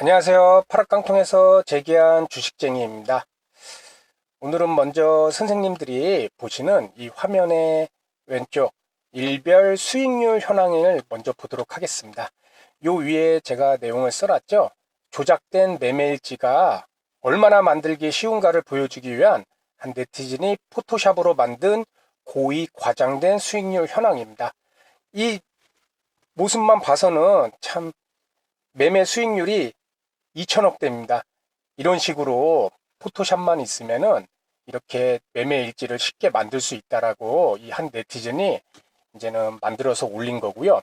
안녕하세요. 파락깡통에서 재기한 주식쟁이입니다. 오늘은 먼저 선생님들이 보시는 이 화면의 왼쪽 일별 수익률 현황을 먼저 보도록 하겠습니다. 요 위에 제가 내용을 써놨죠. 조작된 매매일지가 얼마나 만들기 쉬운가를 보여주기 위한 한 네티즌이 포토샵으로 만든 고의 과장된 수익률 현황입니다. 이 모습만 봐서는 참 매매 수익률이 2천억대입니다. 이런 식으로 포토샵만 있으면은 이렇게 매매 일지를 쉽게 만들 수 있다라고 이 한 네티즌이 이제는 만들어서 올린 거고요.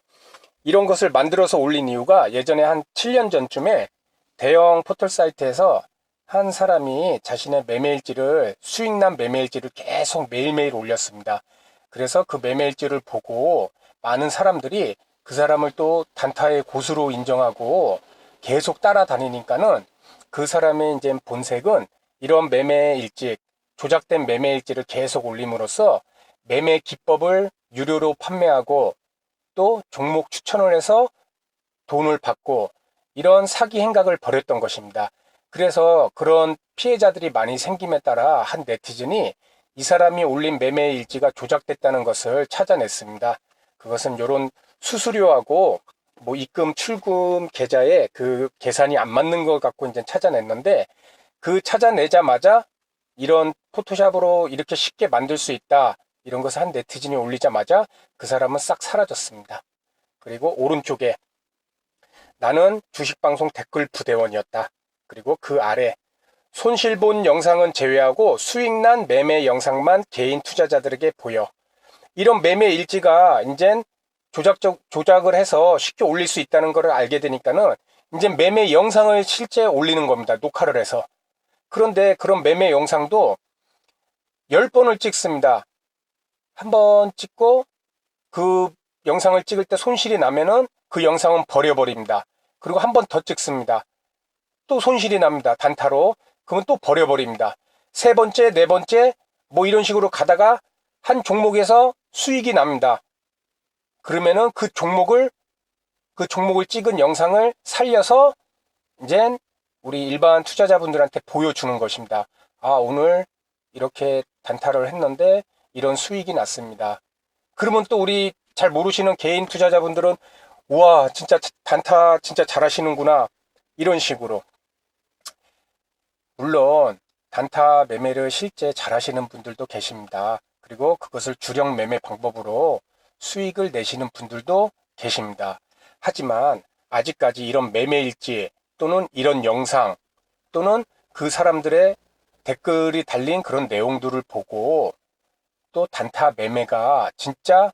이런 것을 만들어서 올린 이유가 예전에 한 7년 전쯤에 대형 포털 사이트에서 한 사람이 자신의 매매일지를 수익난 매매일지를 계속 매일매일 올렸습니다. 그래서 그 매매일지를 보고 많은 사람들이 그 사람을 또 단타의 고수로 인정하고 계속 따라다니니까는 그 사람의 이제 본색은 이런 매매일지, 조작된 매매일지를 계속 올림으로써 매매 기법을 유료로 판매하고 또 종목 추천을 해서 돈을 받고 이런 사기 행각을 벌였던 것입니다. 그래서 그런 피해자들이 많이 생김에 따라 한 네티즌이 이 사람이 올린 매매 일지가 조작됐다는 것을 찾아냈습니다. 그것은 이런 수수료하고 뭐 입금 출금 계좌에 그 계산이 안 맞는 것 갖고 이제 찾아냈는데 그 찾아내자마자 이런 포토샵으로 이렇게 쉽게 만들 수 있다 이런 것을 한 네티즌이 올리자마자 그 사람은 싹 사라졌습니다. 그리고 오른쪽에 나는 주식방송 댓글 부대원이었다. 그리고 그 아래 손실본 영상은 제외하고 수익난 매매 영상만 개인 투자자들에게 보여. 이런 매매 일지가 이젠 조작을 해서 쉽게 올릴 수 있다는 것을 알게 되니까는 이제 매매 영상을 실제 올리는 겁니다. 녹화를 해서. 그런데 그런 매매 영상도 10번을 찍습니다. 한 번 찍고 그 영상을 찍을 때 손실이 나면은 그 영상은 버려버립니다. 그리고 한 번 더 찍습니다. 또 손실이 납니다. 단타로. 그러면 또 버려버립니다. 세 번째, 네 번째 뭐 이런 식으로 가다가 한 종목에서 수익이 납니다. 그러면은 그 종목을 찍은 영상을 살려서 이제 우리 일반 투자자분들한테 보여주는 것입니다. 아, 오늘 이렇게 단타를 했는데 이런 수익이 났습니다. 그러면 또 우리 잘 모르시는 개인 투자자분들은 우와, 진짜 단타 진짜 잘하시는구나. 이런 식으로. 물론 단타 매매를 실제 잘하시는 분들도 계십니다. 그리고 그것을 주력 매매 방법으로 수익을 내시는 분들도 계십니다. 하지만 아직까지 이런 매매일지 또는 이런 영상 또는 그 사람들의 댓글이 달린 그런 내용들을 보고 또 단타 매매가 진짜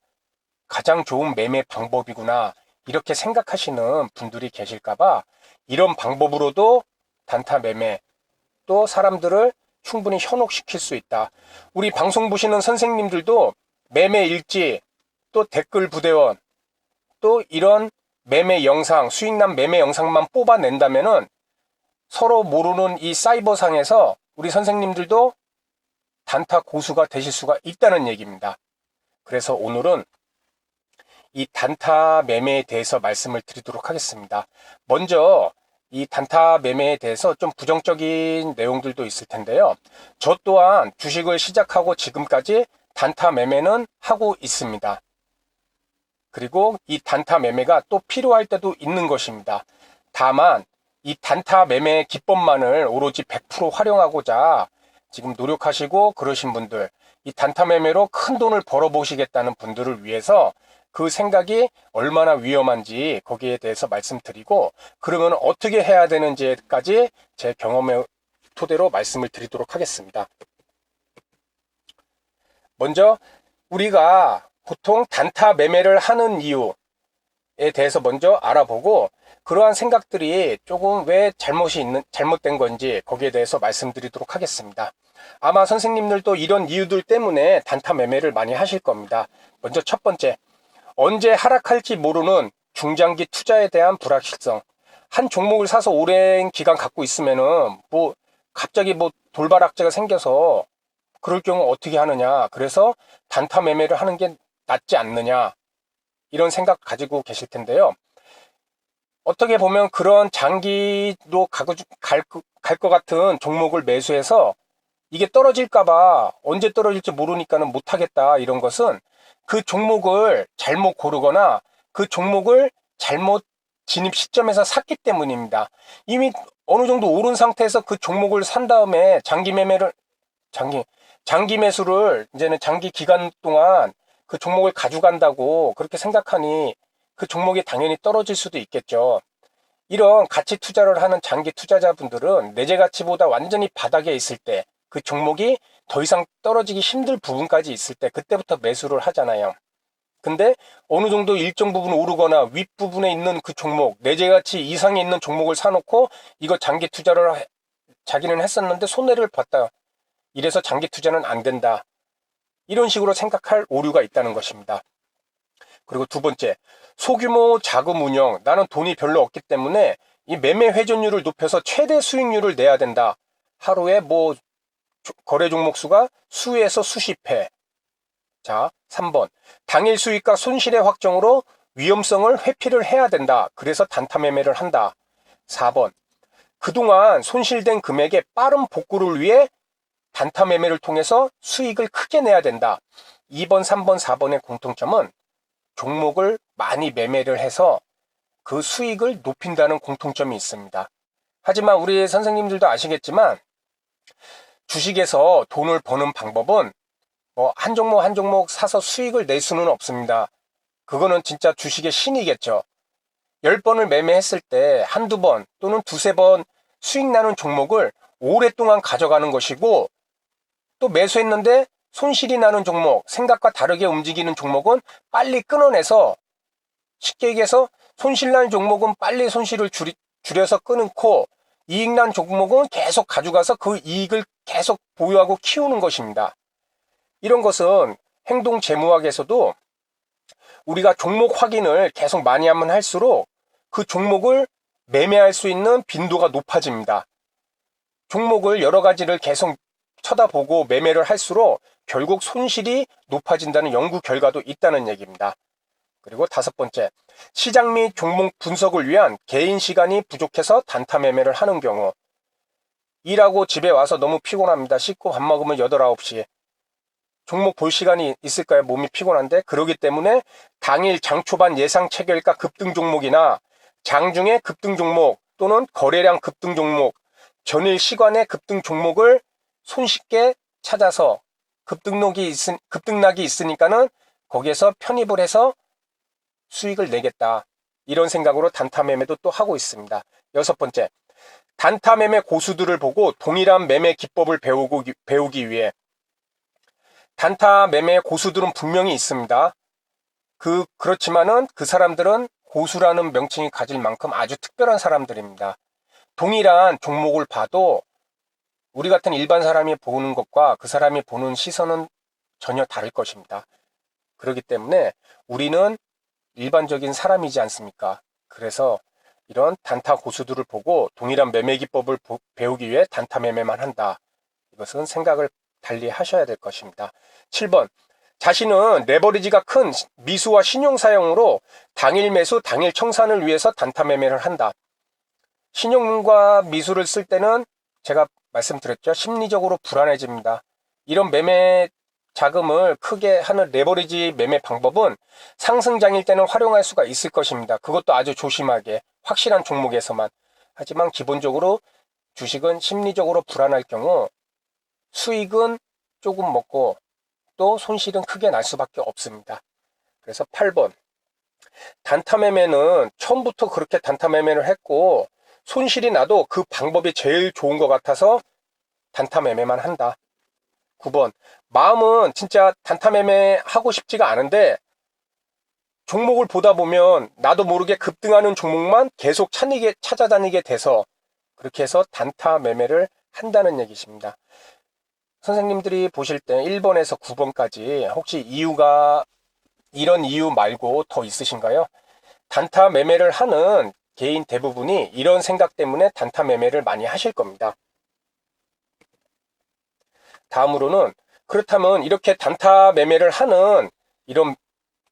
가장 좋은 매매 방법이구나 이렇게 생각하시는 분들이 계실까봐 이런 방법으로도 단타 매매 또 사람들을 충분히 현혹시킬 수 있다. 우리 방송 보시는 선생님들도 매매 일지 또 댓글 부대원 또 이런 매매 영상 수익난 매매 영상만 뽑아낸다면은 서로 모르는 이 사이버상에서 우리 선생님들도 단타 고수가 되실 수가 있다는 얘기입니다. 그래서 오늘은 이 단타 매매에 대해서 말씀을 드리도록 하겠습니다. 먼저 이 단타 매매에 대해서 좀 부정적인 내용들도 있을 텐데요. 저 또한 주식을 시작하고 지금까지 단타 매매는 하고 있습니다. 그리고 이 단타 매매가 또 필요할 때도 있는 것입니다. 다만 이 단타 매매 기법만을 오로지 100% 활용하고자 지금 노력하시고 그러신 분들, 이 단타 매매로 큰 돈을 벌어보시겠다는 분들을 위해서 그 생각이 얼마나 위험한지 거기에 대해서 말씀드리고 그러면 어떻게 해야 되는지까지 제 경험의 토대로 말씀을 드리도록 하겠습니다. 먼저 우리가 보통 단타 매매를 하는 이유에 대해서 먼저 알아보고 그러한 생각들이 조금 왜 잘못된 건지 거기에 대해서 말씀드리도록 하겠습니다. 아마 선생님들도 이런 이유들 때문에 단타 매매를 많이 하실 겁니다. 먼저 첫 번째, 언제 하락할지 모르는 중장기 투자에 대한 불확실성. 한 종목을 사서 오랜 기간 갖고 있으면은 뭐 갑자기 뭐 돌발 악재가 생겨서 그럴 경우 어떻게 하느냐. 그래서 단타 매매를 하는 게 낫지 않느냐. 이런 생각 가지고 계실 텐데요. 어떻게 보면 그런 장기로 갈 것 같은 종목을 매수해서 이게 떨어질까봐 언제 떨어질지 모르니까는 못하겠다, 이런 것은 그 종목을 잘못 고르거나 그 종목을 잘못 진입 시점에서 샀기 때문입니다. 이미 어느 정도 오른 상태에서 그 종목을 산 다음에 장기 매수를 이제는 장기 기간 동안 그 종목을 가져간다고 그렇게 생각하니 그 종목이 당연히 떨어질 수도 있겠죠. 이런 가치 투자를 하는 장기 투자자분들은 내재 가치보다 완전히 바닥에 있을 때, 그 종목이 더 이상 떨어지기 힘들 부분까지 있을 때, 그때부터 매수를 하잖아요. 근데 어느 정도 일정 부분 오르거나 윗부분에 있는 그 종목, 내재 가치 이상에 있는 종목을 사놓고 이거 장기 투자를 자기는 했었는데 손해를 봤다, 이래서 장기 투자는 안 된다, 이런 식으로 생각할 오류가 있다는 것입니다. 그리고 두 번째, 소규모 자금 운용. 나는 돈이 별로 없기 때문에 이 매매 회전율을 높여서 최대 수익률을 내야 된다. 하루에 거래 종목 수가 수에서 수십 회. 자, 3번. 당일 수익과 손실의 확정으로 위험성을 회피를 해야 된다. 그래서 단타 매매를 한다. 4번. 그동안 손실된 금액의 빠른 복구를 위해 단타 매매를 통해서 수익을 크게 내야 된다. 2번, 3번, 4번의 공통점은 종목을 많이 매매를 해서 그 수익을 높인다는 공통점이 있습니다. 하지만 우리 선생님들도 아시겠지만 주식에서 돈을 버는 방법은 한 종목 한 종목 사서 수익을 낼 수는 없습니다. 그거는 진짜 주식의 신이겠죠. 10번을 매매했을 때 한두 번 또는 두세 번 수익 나는 종목을 오랫동안 가져가는 것이고, 또 매수했는데 손실이 나는 종목, 생각과 다르게 움직이는 종목은 빨리 끊어내서, 쉽게 얘기해서 손실 난 종목은 빨리 손실을 줄여서 끊고, 이익 난 종목은 계속 가져가서 그 이익을 계속 보유하고 키우는 것입니다. 이런 것은 행동 재무학에서도 우리가 종목 확인을 계속 많이 하면 할수록 그 종목을 매매할 수 있는 빈도가 높아집니다. 종목을 여러 가지를 계속 쳐다보고 매매를 할수록 결국 손실이 높아진다는 연구 결과도 있다는 얘기입니다. 그리고 다섯 번째, 시장 및 종목 분석을 위한 개인 시간이 부족해서 단타 매매를 하는 경우. 일하고 집에 와서 너무 피곤합니다. 씻고 밥 먹으면 8, 9시. 종목 볼 시간이 있을까요? 몸이 피곤한데. 그러기 때문에 당일 장 초반 예상 체결가 급등 종목이나 장중에 급등 종목 또는 거래량 급등 종목, 전일 시간의 급등 종목을 손쉽게 찾아서 급등락이 있으니까는 거기에서 편입을 해서 수익을 내겠다, 이런 생각으로 단타 매매도 또 하고 있습니다. 여섯 번째, 단타 매매 고수들을 보고 동일한 매매 기법을 배우기 위해. 단타 매매 고수들은 분명히 있습니다. 그렇지만은 그 사람들은 고수라는 명칭이 가질 만큼 아주 특별한 사람들입니다. 동일한 종목을 봐도 우리 같은 일반 사람이 보는 것과 그 사람이 보는 시선은 전혀 다를 것입니다. 그렇기 때문에 우리는 일반적인 사람이지 않습니까? 그래서 이런 단타 고수들을 보고 동일한 매매 기법을 배우기 위해 단타 매매만 한다. 이것은 생각을 달리 하셔야 될 것입니다. 7번. 자신은 레버리지가 큰 미수와 신용 사용으로 당일 매수, 당일 청산을 위해서 단타 매매를 한다. 신용과 미수를 쓸 때는 제가 말씀드렸죠. 심리적으로 불안해집니다. 이런 매매 자금을 크게 하는 레버리지 매매 방법은 상승장일 때는 활용할 수가 있을 것입니다. 그것도 아주 조심하게, 확실한 종목에서만. 하지만 기본적으로 주식은 심리적으로 불안할 경우 수익은 조금 먹고 또 손실은 크게 날 수밖에 없습니다. 그래서 8번. 단타 매매는 처음부터 그렇게 단타 매매를 했고 손실이 나도 그 방법이 제일 좋은 것 같아서 단타 매매만 한다. 9번. 마음은 진짜 단타 매매 하고 싶지가 않은데 종목을 보다 보면 나도 모르게 급등하는 종목만 계속 찾아다니게 돼서 그렇게 해서 단타 매매를 한다는 얘기십니다. 선생님들이 보실 때 1번에서 9번까지 혹시 이유가 이런 이유 말고 더 있으신가요? 단타 매매를 하는 개인 대부분이 이런 생각 때문에 단타 매매를 많이 하실 겁니다. 다음으로는, 그렇다면 이렇게 단타 매매를 하는 이런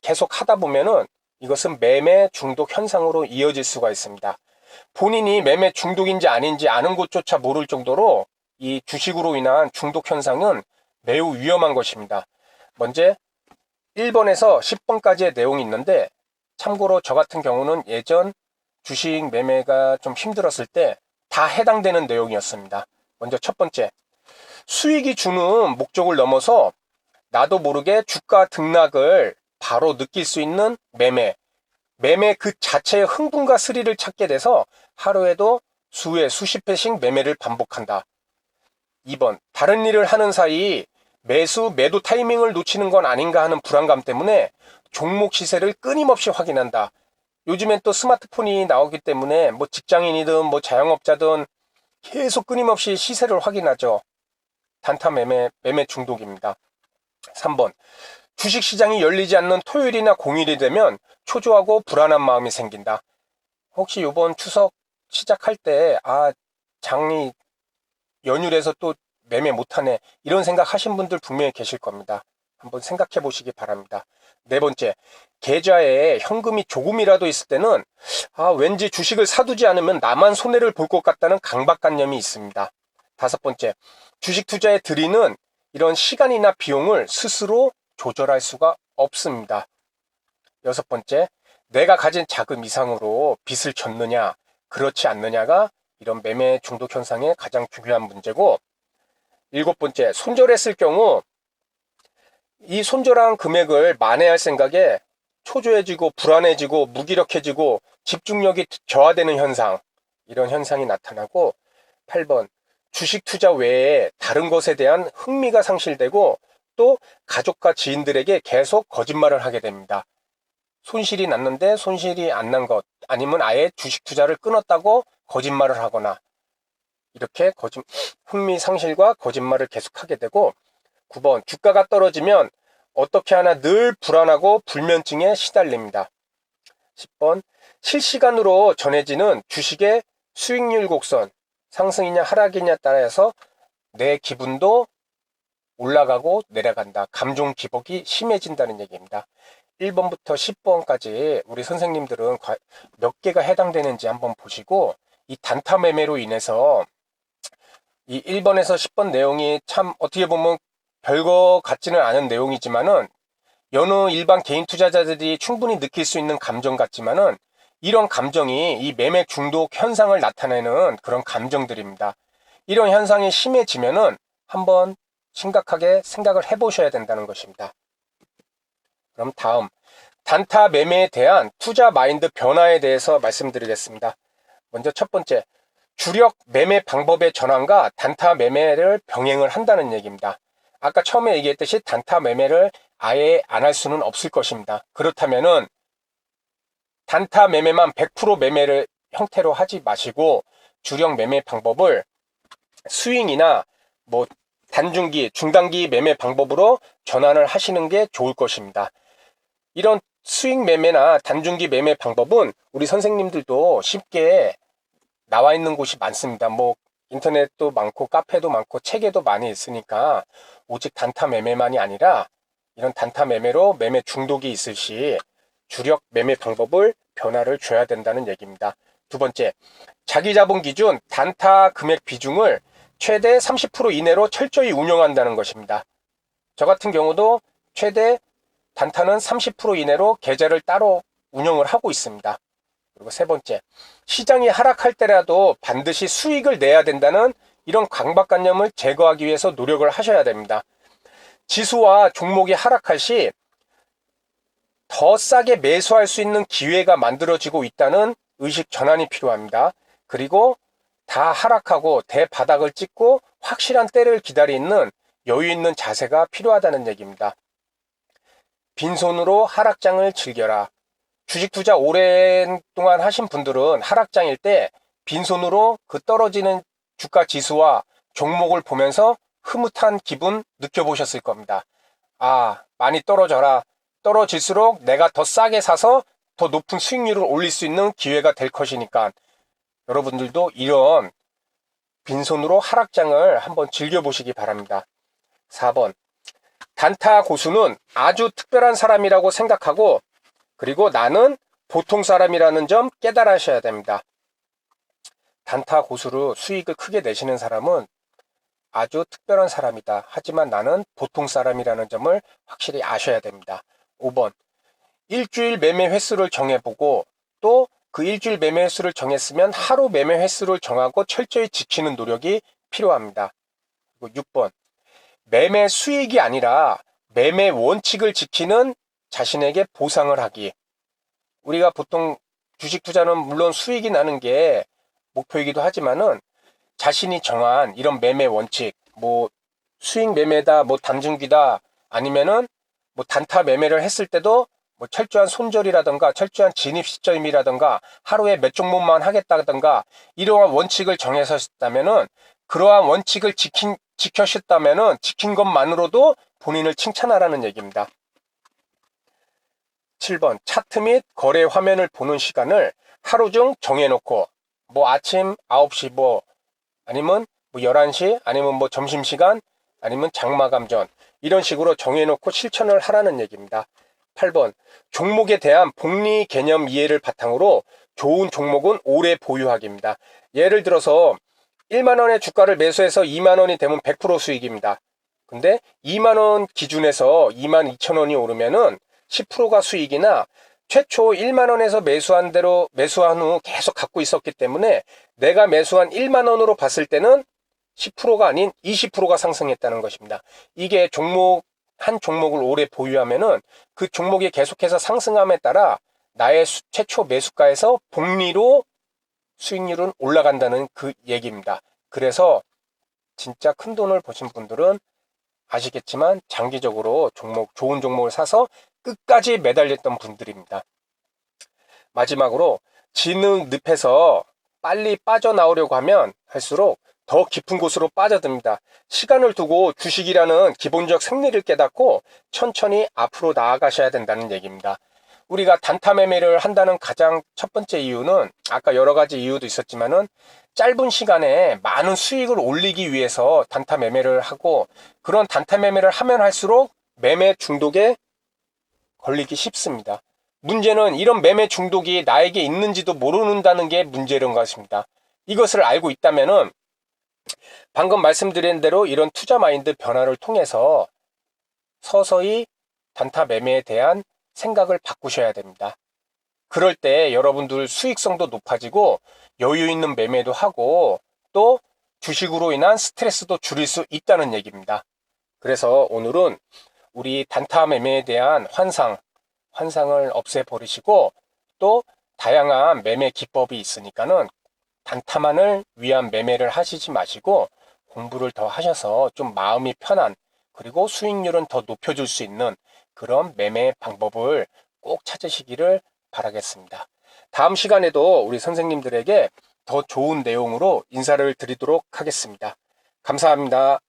계속 하다 보면은 이것은 매매 중독 현상으로 이어질 수가 있습니다. 본인이 매매 중독인지 아닌지 아는 것조차 모를 정도로 이 주식으로 인한 중독 현상은 매우 위험한 것입니다. 먼저 1번에서 10번까지의 내용이 있는데, 참고로 저 같은 경우는 예전 주식 매매가 좀 힘들었을 때 다 해당되는 내용이었습니다. 먼저 첫 번째, 수익이 주는 목적을 넘어서 나도 모르게 주가 등락을 바로 느낄 수 있는 매매 그 자체의 흥분과 스릴을 찾게 돼서 하루에도 수회 수십 회씩 매매를 반복한다. 2번, 다른 일을 하는 사이 매도 타이밍을 놓치는 건 아닌가 하는 불안감 때문에 종목 시세를 끊임없이 확인한다. 요즘엔 또 스마트폰이 나오기 때문에 뭐 직장인이든 뭐 자영업자든 계속 끊임없이 시세를 확인하죠. 단타 매매 중독입니다. 3번, 주식시장이 열리지 않는 토요일이나 공휴일이 되면 초조하고 불안한 마음이 생긴다. 혹시 이번 추석 시작할 때 장이 연휴라서 또 매매 못하네, 이런 생각 하신 분들 분명히 계실 겁니다. 한번 생각해 보시기 바랍니다. 네 번째, 계좌에 현금이 조금이라도 있을 때는 왠지 주식을 사두지 않으면 나만 손해를 볼 것 같다는 강박관념이 있습니다. 다섯 번째, 주식 투자에 들이는 이런 시간이나 비용을 스스로 조절할 수가 없습니다. 여섯 번째, 내가 가진 자금 이상으로 빚을 졌느냐 그렇지 않느냐가 이런 매매 중독 현상의 가장 중요한 문제고, 일곱 번째, 손절했을 경우 이 손절한 금액을 만회할 생각에 초조해지고 불안해지고 무기력해지고 집중력이 저하되는 현상, 이런 현상이 나타나고, 8번, 주식 투자 외에 다른 것에 대한 흥미가 상실되고 또 가족과 지인들에게 계속 거짓말을 하게 됩니다. 손실이 났는데 손실이 안 난 것, 아니면 아예 주식 투자를 끊었다고 거짓말을 하거나, 이렇게 흥미 상실과 거짓말을 계속하게 되고, 9번, 주가가 떨어지면 어떻게 하나 늘 불안하고 불면증에 시달립니다. 10번, 실시간으로 전해지는 주식의 수익률 곡선, 상승이냐 하락이냐 따라서 내 기분도 올라가고 내려간다. 감정 기복이 심해진다는 얘기입니다. 1번부터 10번까지 우리 선생님들은 몇 개가 해당되는지 한번 보시고, 이 단타 매매로 인해서 이 1번에서 10번 내용이 참 어떻게 보면 별거 같지는 않은 내용이지만은 여느 일반 개인 투자자들이 충분히 느낄 수 있는 감정 같지만은, 이런 감정이 이 매매 중독 현상을 나타내는 그런 감정들입니다. 이런 현상이 심해지면은 한번 심각하게 생각을 해보셔야 된다는 것입니다. 그럼 다음, 단타 매매에 대한 투자 마인드 변화에 대해서 말씀드리겠습니다. 먼저 첫 번째, 주력 매매 방법의 전환과 단타 매매를 병행을 한다는 얘기입니다. 아까 처음에 얘기했듯이 단타 매매를 아예 안 할 수는 없을 것입니다. 그렇다면은 단타 매매만 100% 매매를 형태로 하지 마시고 주력 매매 방법을 스윙이나 뭐 단중기, 중단기 매매 방법으로 전환을 하시는 게 좋을 것입니다. 이런 스윙 매매나 단중기 매매 방법은 우리 선생님들도 쉽게 나와 있는 곳이 많습니다. 뭐 인터넷도 많고 카페도 많고 책에도 많이 있으니까 오직 단타 매매만이 아니라 이런 단타 매매로 매매 중독이 있을 시 주력 매매 방법을 변화를 줘야 된다는 얘기입니다. 두 번째, 자기 자본 기준 단타 금액 비중을 최대 30% 이내로 철저히 운영한다는 것입니다. 저 같은 경우도 최대 단타는 30% 이내로 계좌를 따로 운영을 하고 있습니다. 그리고 세 번째, 시장이 하락할 때라도 반드시 수익을 내야 된다는 이런 강박관념을 제거하기 위해서 노력을 하셔야 됩니다. 지수와 종목이 하락할 시 더 싸게 매수할 수 있는 기회가 만들어지고 있다는 의식 전환이 필요합니다. 그리고 다 하락하고 대바닥을 찍고 확실한 때를 기다리는 여유 있는 자세가 필요하다는 얘기입니다. 빈손으로 하락장을 즐겨라. 주식 투자 오랜 동안 하신 분들은 하락장일 때 빈손으로 그 떨어지는 주가 지수와 종목을 보면서 흐뭇한 기분 느껴보셨을 겁니다. 많이 떨어져라. 떨어질수록 내가 더 싸게 사서 더 높은 수익률을 올릴 수 있는 기회가 될 것이니까 여러분들도 이런 빈손으로 하락장을 한번 즐겨보시기 바랍니다. 4번, 단타 고수는 아주 특별한 사람이라고 생각하고 그리고 나는 보통 사람이라는 점 깨달으셔야 됩니다. 단타 고수로 수익을 크게 내시는 사람은 아주 특별한 사람이다. 하지만 나는 보통 사람이라는 점을 확실히 아셔야 됩니다. 5번. 일주일 매매 횟수를 정해보고 또 그 일주일 매매 횟수를 정했으면 하루 매매 횟수를 정하고 철저히 지키는 노력이 필요합니다. 그리고 6번. 매매 수익이 아니라 매매 원칙을 지키는 자신에게 보상을 하기. 우리가 보통 주식 투자는 물론 수익이 나는 게 목표이기도 하지만은 자신이 정한 이런 매매 원칙, 뭐 수익 매매다, 뭐 단중기다, 아니면은 뭐 단타 매매를 했을 때도 뭐 철저한 손절이라든가 철저한 진입 시점이라든가 하루에 몇 종목만 하겠다든가 이러한 원칙을 정해서 했다면은 그러한 원칙을 지켜셨다면은 지킨 것만으로도 본인을 칭찬하라는 얘기입니다. 7번. 차트 및 거래 화면을 보는 시간을 하루 중 정해놓고 뭐 아침 9시 뭐 아니면 뭐 11시 아니면 뭐 점심시간 아니면 장마감 전 이런 식으로 정해놓고 실천을 하라는 얘기입니다. 8번. 종목에 대한 복리 개념 이해를 바탕으로 좋은 종목은 오래 보유하기입니다. 예를 들어서 1만원의 주가를 매수해서 2만원이 되면 100% 수익입니다. 근데 2만원 기준에서 2만 2천원이 오르면은 10%가 수익이나 최초 1만원에서 매수한 후 계속 갖고 있었기 때문에 내가 매수한 1만원으로 봤을 때는 10%가 아닌 20%가 상승했다는 것입니다. 이게 한 종목을 오래 보유하면은 그 종목이 계속해서 상승함에 따라 나의 최초 매수가에서 복리로 수익률은 올라간다는 그 얘기입니다. 그래서 진짜 큰 돈을 버신 분들은 아시겠지만 장기적으로 좋은 종목을 사서 끝까지 매달렸던 분들입니다. 마지막으로 진흙 늪에서 빨리 빠져나오려고 하면 할수록 더 깊은 곳으로 빠져듭니다. 시간을 두고 주식이라는 기본적 생리를 깨닫고 천천히 앞으로 나아가셔야 된다는 얘기입니다. 우리가 단타 매매를 한다는 가장 첫 번째 이유는 아까 여러 가지 이유도 있었지만은 짧은 시간에 많은 수익을 올리기 위해서 단타 매매를 하고 그런 단타 매매를 하면 할수록 매매 중독에 걸리기 쉽습니다. 문제는 이런 매매 중독이 나에게 있는지도 모르는다는 게 문제인 것입니다. 이것을 알고 있다면은 방금 말씀드린 대로 이런 투자 마인드 변화를 통해서 서서히 단타 매매에 대한 생각을 바꾸셔야 됩니다. 그럴 때 여러분들 수익성도 높아지고 여유 있는 매매도 하고 또 주식으로 인한 스트레스도 줄일 수 있다는 얘기입니다. 그래서 오늘은 우리 단타 매매에 대한 환상을 없애버리시고 또 다양한 매매 기법이 있으니까는 단타만을 위한 매매를 하시지 마시고 공부를 더 하셔서 좀 마음이 편한 그리고 수익률은 더 높여줄 수 있는 그런 매매 방법을 꼭 찾으시기를 바라겠습니다. 다음 시간에도 우리 선생님들에게 더 좋은 내용으로 인사를 드리도록 하겠습니다. 감사합니다.